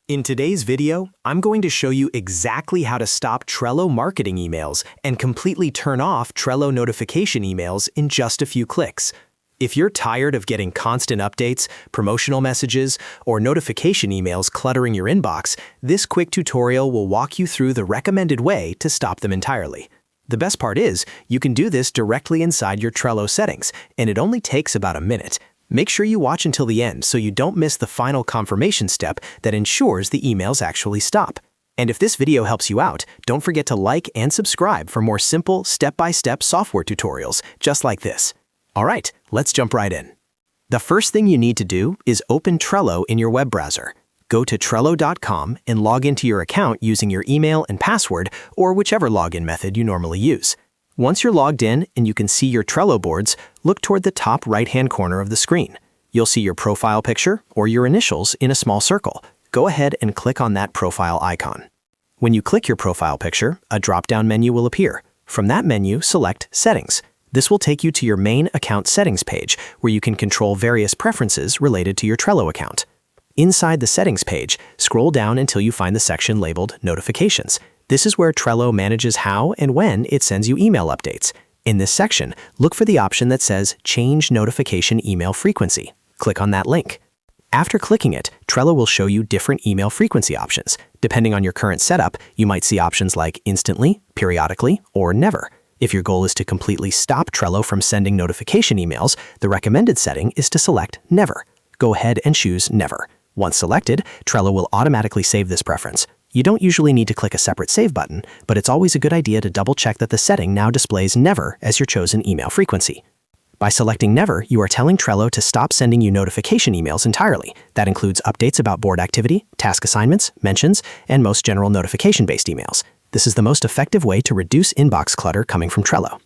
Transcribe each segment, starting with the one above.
In today's video, I'm going to show you exactly how to stop Trello marketing emails and completely turn off Trello notification emails in just a few clicks. If you're tired of getting constant updates, promotional messages, or notification emails cluttering your inbox, this quick tutorial will walk you through the recommended way to stop them entirely. The best part is, you can do this directly inside your Trello settings, and it only takes about a minute. Make sure you watch until the end so you don't miss the final confirmation step that ensures the emails actually stop. And if this video helps you out, don't forget to like and subscribe for more simple, step-by-step software tutorials just like this. All right, let's jump right in. The first thing you need to do is open Trello in your web browser. Go to Trello.com and log into your account using your email and password or whichever login method you normally use. Once you're logged in and you can see your Trello boards, look toward the top right-hand corner of the screen. You'll see your profile picture or your initials in a small circle. Go ahead and click on that profile icon. When you click your profile picture, a drop-down menu will appear. From that menu, select Settings. This will take you to your main account settings page, where you can control various preferences related to your Trello account. Inside the settings page, scroll down until you find the section labeled Notifications. This is where Trello manages how and when it sends you email updates. In this section, look for the option that says Change Notification Email Frequency. Click on that link. After clicking it, Trello will show you different email frequency options. Depending on your current setup, you might see options like Instantly, Periodically, or Never. If your goal is to completely stop Trello from sending notification emails, the recommended setting is to select Never. Go ahead and choose Never. Once selected, Trello will automatically save this preference. You don't usually need to click a separate Save button, but it's always a good idea to double-check that the setting now displays Never as your chosen email frequency. By selecting Never, you are telling Trello to stop sending you notification emails entirely. That includes updates about board activity, task assignments, mentions, and most general notification-based emails. This is the most effective way to reduce inbox clutter coming from Trello.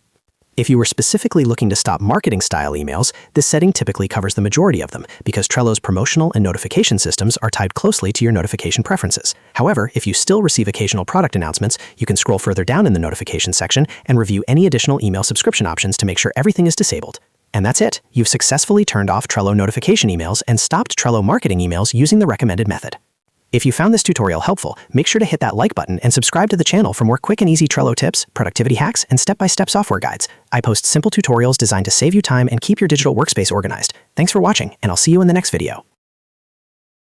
If you were specifically looking to stop marketing-style emails, this setting typically covers the majority of them because Trello's promotional and notification systems are tied closely to your notification preferences. However, if you still receive occasional product announcements, you can scroll further down in the notification section and review any additional email subscription options to make sure everything is disabled. And that's it. You've successfully turned off Trello notification emails and stopped Trello marketing emails using the recommended method. If you found this tutorial helpful, make sure to hit that like button and subscribe to the channel for more quick and easy Trello tips, productivity hacks, and step-by-step software guides. I post simple tutorials designed to save you time and keep your digital workspace organized. Thanks for watching, and I'll see you in the next video.